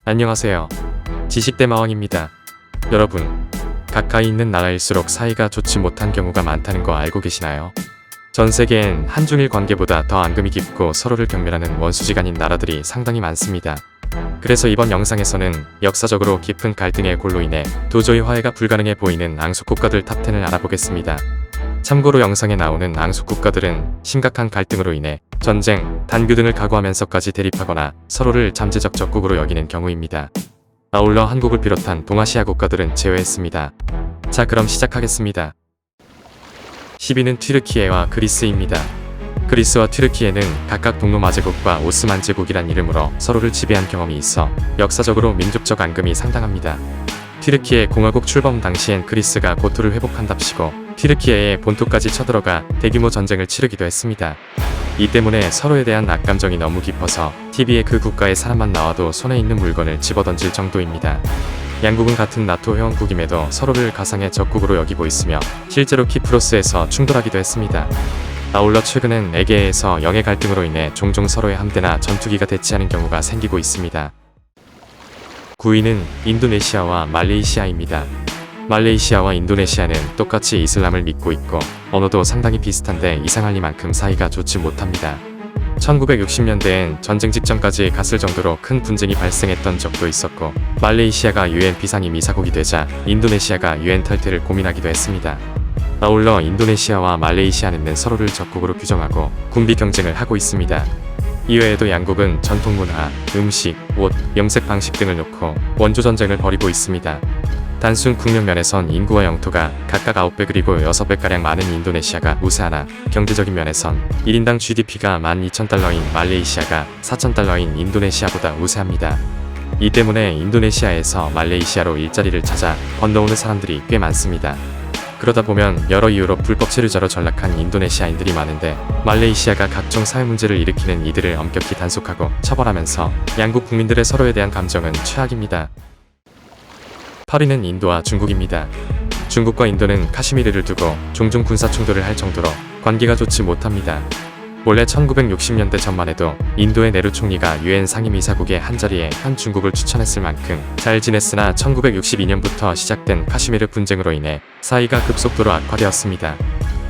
안녕하세요. 지식대마왕입니다. 여러분, 가까이 있는 나라일수록 사이가 좋지 못한 경우가 많다는 거 알고 계시나요? 전 세계엔 한중일 관계보다 더 앙금이 깊고 서로를 경멸하는 원수지간인 나라들이 상당히 많습니다. 그래서 이번 영상에서는 역사적으로 깊은 갈등의 골로 인해 도저히 화해가 불가능해 보이는 앙숙국가들 탑10을 알아보겠습니다. 참고로 영상에 나오는 앙숙국가들은 심각한 갈등으로 인해 전쟁, 단교 등을 각오하면서까지 대립하거나 서로를 잠재적 적국으로 여기는 경우입니다. 아울러 한국을 비롯한 동아시아 국가들은 제외했습니다. 자, 그럼 시작하겠습니다. 10위는 튀르키예와 그리스입니다. 그리스와 튀르키예는 각각 동로마제국과 오스만 제국이란 이름으로 서로를 지배한 경험이 있어 역사적으로 민족적 앙금이 상당합니다. 튀르키예 공화국 출범 당시엔 그리스가 고토를 회복한답시고 튀르키예의 본토까지 쳐들어가 대규모 전쟁을 치르기도 했습니다. 이 때문에 서로에 대한 악감정이 너무 깊어서 TV에 그 국가의 사람만 나와도 손에 있는 물건을 집어던질 정도입니다. 양국은 같은 나토 회원국임에도 서로를 가상의 적국으로 여기고 있으며 실제로 키프로스에서 충돌하기도 했습니다. 아울러 최근엔 에게에서 영해 갈등으로 인해 종종 서로의 함대나 전투기가 대치하는 경우가 생기고 있습니다. 9위는 인도네시아와 말레이시아입니다. 말레이시아와 인도네시아는 똑같이 이슬람을 믿고 있고 언어도 상당히 비슷한데 이상할 리만큼 사이가 좋지 못합니다. 1960년대엔 전쟁 직전까지 갔을 정도로 큰 분쟁이 발생했던 적도 있었고 말레이시아가 UN 비상임의사국이 되자 인도네시아가 UN 탈퇴를 고민하기도 했습니다. 아울러 인도네시아와 말레이시아는 서로를 적국으로 규정하고 군비 경쟁을 하고 있습니다. 이외에도 양국은 전통 문화, 음식, 옷, 염색 방식 등을 놓고 원조 전쟁을 벌이고 있습니다. 단순 국력 면에선 인구와 영토가 각각 9배 그리고 6배가량 많은 인도네시아가 우세하나 경제적인 면에선 1인당 GDP가 12,000달러인 말레이시아가 4,000달러인 인도네시아보다 우세합니다. 이 때문에 인도네시아에서 말레이시아로 일자리를 찾아 건너오는 사람들이 꽤 많습니다. 그러다 보면 여러 이유로 불법 체류자로 전락한 인도네시아인들이 많은데 말레이시아가 각종 사회 문제를 일으키는 이들을 엄격히 단속하고 처벌하면서 양국 국민들의 서로에 대한 감정은 최악입니다. 8위는 인도와 중국입니다. 중국과 인도는 카시미르를 두고 종종 군사 충돌을 할 정도로 관계가 좋지 못합니다. 원래 1960년대 전만 해도 인도의 네루 총리가 UN 상임이사국의 한자리에 현 중국을 추천했을 만큼 잘 지냈으나 1962년부터 시작된 카시미르 분쟁으로 인해 사이가 급속도로 악화되었습니다.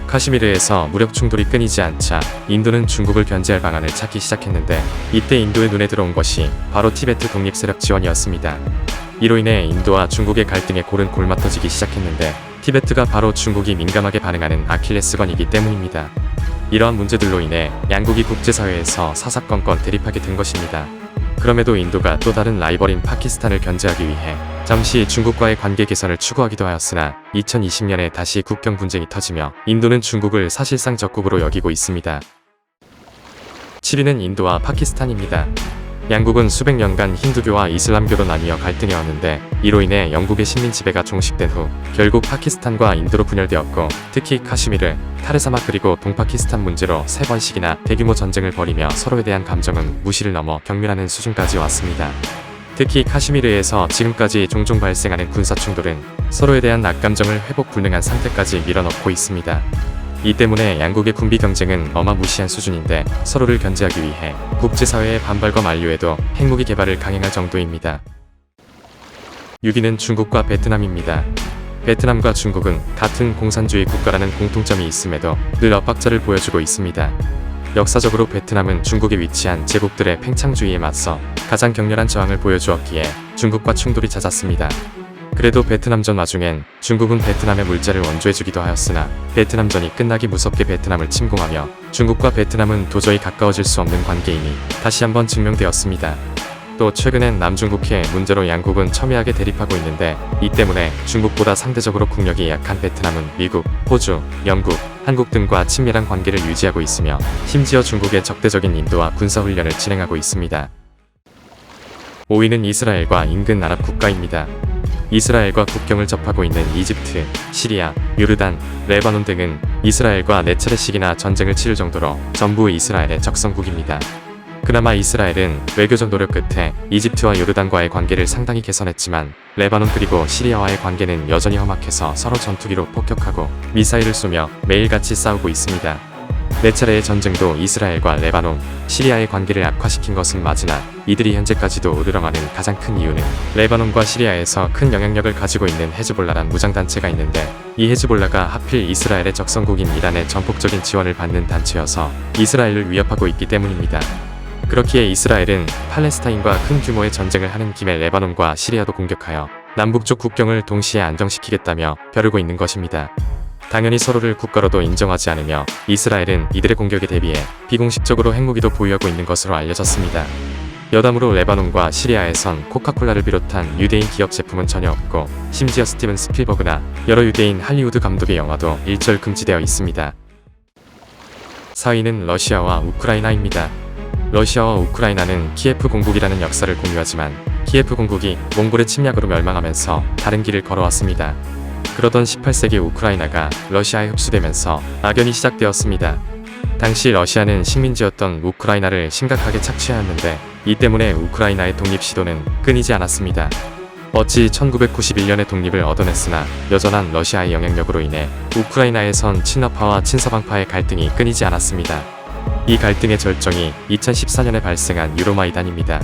카시미르에서 무력 충돌이 끊이지 않자 인도는 중국을 견제할 방안을 찾기 시작했는데 이때 인도의 눈에 들어온 것이 바로 티베트 독립 세력 지원이었습니다. 이로 인해 인도와 중국의 갈등에 골은 골맞춰지기 시작했는데 티베트가 바로 중국이 민감하게 반응하는 아킬레스건이기 때문입니다. 이러한 문제들로 인해 양국이 국제사회에서 사사건건 대립하게 된 것입니다. 그럼에도 인도가 또 다른 라이벌인 파키스탄을 견제하기 위해 잠시 중국과의 관계 개선을 추구하기도 하였으나 2020년에 다시 국경 분쟁이 터지며 인도는 중국을 사실상 적국으로 여기고 있습니다. 7위는 인도와 파키스탄입니다. 양국은 수백 년간 힌두교와 이슬람교로 나뉘어 갈등해왔는데 이로 인해 영국의 식민 지배가 종식된 후 결국 파키스탄과 인도로 분열되었고 특히 카시미르, 타르사막 그리고 동파키스탄 문제로 3번씩이나 대규모 전쟁을 벌이며 서로에 대한 감정은 무시를 넘어 경멸하는 수준까지 왔습니다. 특히 카시미르에서 지금까지 종종 발생하는 군사 충돌은 서로에 대한 악감정을 회복 불능한 상태까지 밀어넣고 있습니다. 이 때문에 양국의 군비 경쟁은 어마무시한 수준인데 서로를 견제하기 위해 국제사회의 반발과 만류에도 핵무기 개발을 강행할 정도입니다. 6위는 중국과 베트남입니다. 베트남과 중국은 같은 공산주의 국가라는 공통점이 있음에도 늘 엇박자를 보여주고 있습니다. 역사적으로 베트남은 중국에 위치한 제국들의 팽창주의에 맞서 가장 격렬한 저항을 보여주었기에 중국과 충돌이 잦았습니다. 그래도 베트남전 와중엔 중국은 베트남의 물자를 원조해주기도 하였으나 베트남전이 끝나기 무섭게 베트남을 침공하며 중국과 베트남은 도저히 가까워질 수 없는 관계임이 다시 한번 증명되었습니다. 또 최근엔 남중국해 문제로 양국은 첨예하게 대립하고 있는데 이 때문에 중국보다 상대적으로 국력이 약한 베트남은 미국, 호주, 영국, 한국 등과 친밀한 관계를 유지하고 있으며 심지어 중국의 적대적인 인도와 군사훈련을 진행하고 있습니다. 5위는 이스라엘과 인근 아랍 국가입니다. 이스라엘과 국경을 접하고 있는 이집트, 시리아, 요르단, 레바논 등은 이스라엘과 4차례씩이나 전쟁을 치를 정도로 전부 이스라엘의 적성국입니다. 그나마 이스라엘은 외교적 노력 끝에 이집트와 요르단과의 관계를 상당히 개선했지만 레바논 그리고 시리아와의 관계는 여전히 험악해서 서로 전투기로 폭격하고 미사일을 쏘며 매일같이 싸우고 있습니다. 네 차례의 전쟁도 이스라엘과 레바논, 시리아의 관계를 악화시킨 것은 맞으나 이들이 현재까지도 으르렁하는 가장 큰 이유는 레바논과 시리아에서 큰 영향력을 가지고 있는 헤즈볼라란 무장단체가 있는데 이 헤즈볼라가 하필 이스라엘의 적성국인 이란의 전폭적인 지원을 받는 단체여서 이스라엘을 위협하고 있기 때문입니다. 그렇기에 이스라엘은 팔레스타인과 큰 규모의 전쟁을 하는 김에 레바논과 시리아도 공격하여 남북쪽 국경을 동시에 안정시키겠다며 벼르고 있는 것입니다. 당연히 서로를 국가로도 인정하지 않으며 이스라엘은 이들의 공격에 대비해 비공식적으로 핵무기도 보유하고 있는 것으로 알려졌습니다. 여담으로 레바논과 시리아에선 코카콜라를 비롯한 유대인 기업 제품은 전혀 없고 심지어 스티븐 스필버그나 여러 유대인 할리우드 감독의 영화도 일절 금지되어 있습니다. 4위는 러시아와 우크라이나입니다. 러시아와 우크라이나는 키예프 공국이라는 역사를 공유하지만 키예프 공국이 몽골의 침략으로 멸망하면서 다른 길을 걸어왔습니다. 그러던 18세기 우크라이나가 러시아에 흡수되면서 악연이 시작되었습니다. 당시 러시아는 식민지였던 우크라이나를 심각하게 착취하였는데 이 때문에 우크라이나의 독립 시도는 끊이지 않았습니다. 어찌 1991년에 독립을 얻어냈으나 여전한 러시아의 영향력으로 인해 우크라이나에선 친러파와 친서방파의 갈등이 끊이지 않았습니다. 이 갈등의 절정이 2014년에 발생한 유로마이단입니다.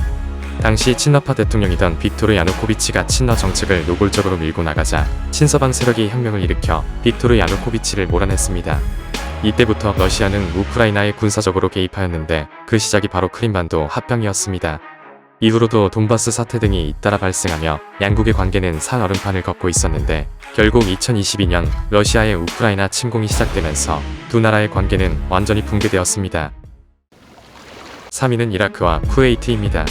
당시 친러파 대통령이던 빅토르 야누코비치가 친러 정책을 노골적으로 밀고 나가자 친서방 세력이 혁명을 일으켜 빅토르 야누코비치를 몰아냈습니다. 이때부터 러시아는 우크라이나에 군사적으로 개입하였는데 그 시작이 바로 크림반도 합병이었습니다. 이후로도 돈바스 사태 등이 잇따라 발생하며 양국의 관계는 산얼음판을 걷고 있었는데 결국 2022년 러시아의 우크라이나 침공이 시작되면서 두 나라의 관계는 완전히 붕괴되었습니다. 3위는 이라크와 쿠웨이트입니다.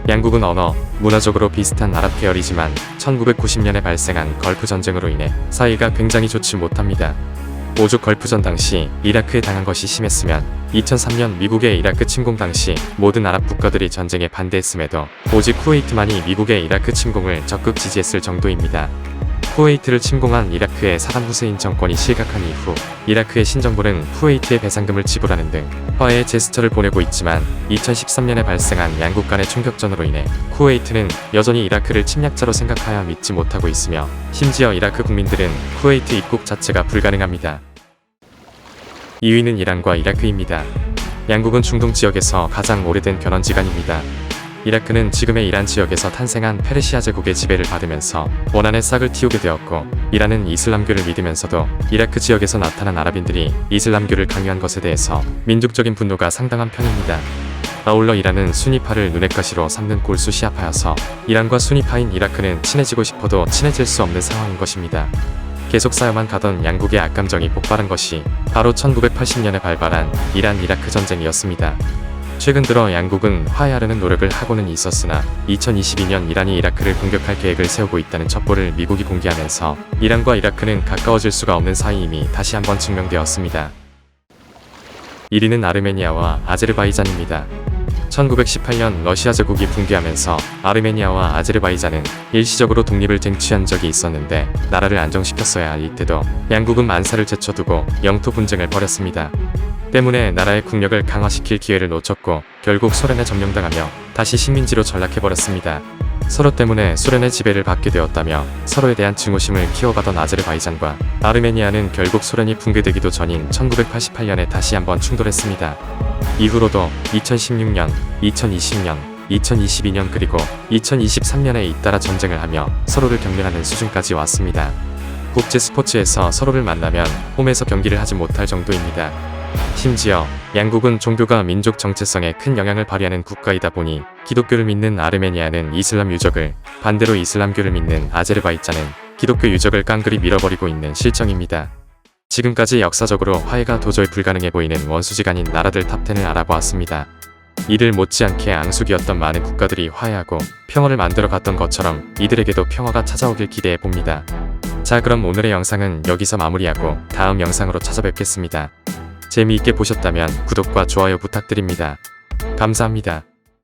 양국은 언어, 문화적으로 비슷한 아랍 계열이지만 1990년에 발생한 걸프 전쟁으로 인해 사이가 굉장히 좋지 못합니다. 오죽 걸프전 당시 이라크에 당한 것이 심했으면 2003년 미국의 이라크 침공 당시 모든 아랍 국가들이 전쟁에 반대했음에도 오직 쿠웨이트만이 미국의 이라크 침공을 적극 지지했을 정도입니다. 쿠웨이트를 침공한 이라크의 사담 후세인 정권이 실각한 이후 이라크의 신정부는 쿠웨이트에 배상금을 지불하는 등 화해의 제스처를 보내고 있지만 2013년에 발생한 양국 간의 총격전으로 인해 쿠웨이트는 여전히 이라크를 침략자로 생각하여 믿지 못하고 있으며 심지어 이라크 국민들은 쿠웨이트 입국 자체가 불가능합니다. 2위는 이란과 이라크입니다. 양국은 중동 지역에서 가장 오래된 변원지간입니다. 이라크는 지금의 이란 지역에서 탄생한 페르시아 제국의 지배를 받으면서 원한에 싹을 틔우게 되었고 이란은 이슬람교를 믿으면서도 이라크 지역에서 나타난 아랍인들이 이슬람교를 강요한 것에 대해서 민족적인 분노가 상당한 편입니다. 아울러 이란은 수니파를 눈엣 가시로 삼는 골수 시아파여서 이란과 수니파인 이라크는 친해지고 싶어도 친해질 수 없는 상황인 것입니다. 계속 쌓여만 가던 양국의 악감정이 폭발한 것이 바로 1980년에 발발한 이란-이라크 전쟁이었습니다. 최근 들어 양국은 화해하려는 노력을 하고는 있었으나 2022년 이란이 이라크를 공격할 계획을 세우고 있다는 첩보를 미국이 공개하면서 이란과 이라크는 가까워질 수가 없는 사이임이 다시 한번 증명되었습니다. 1위는 아르메니아와 아제르바이잔입니다. 1918년 러시아 제국이 붕괴하면서 아르메니아와 아제르바이잔은 일시적으로 독립을 쟁취한 적이 있었는데 나라를 안정시켰어야 할 이때도 양국은 만사를 제쳐두고 영토 분쟁을 벌였습니다. 때문에 나라의 국력을 강화시킬 기회를 놓쳤고 결국 소련에 점령당하며 다시 식민지로 전락해버렸습니다. 서로 때문에 소련의 지배를 받게 되었다며 서로에 대한 증오심을 키워가던 아제르바이잔과 아르메니아는 결국 소련이 붕괴되기도 전인 1988년에 다시 한번 충돌했습니다. 이후로도 2016년, 2020년, 2022년 그리고 2023년에 잇따라 전쟁을 하며 서로를 경멸하는 수준까지 왔습니다. 국제 스포츠에서 서로를 만나면 홈에서 경기를 하지 못할 정도입니다. 심지어 양국은 종교가 민족 정체성에 큰 영향을 발휘하는 국가이다 보니 기독교를 믿는 아르메니아는 이슬람 유적을, 반대로 이슬람교를 믿는 아제르바이잔은 기독교 유적을 깡그리 밀어버리고 있는 실정입니다. 지금까지 역사적으로 화해가 도저히 불가능해 보이는 원수지간인 나라들 탑10을 알아보았습니다. 이를 못지않게 앙숙이었던 많은 국가들이 화해하고 평화를 만들어 갔던 것처럼 이들에게도 평화가 찾아오길 기대해 봅니다. 자, 그럼 오늘의 영상은 여기서 마무리하고 다음 영상으로 찾아뵙겠습니다. 재미있게 보셨다면 구독과 좋아요 부탁드립니다. 감사합니다.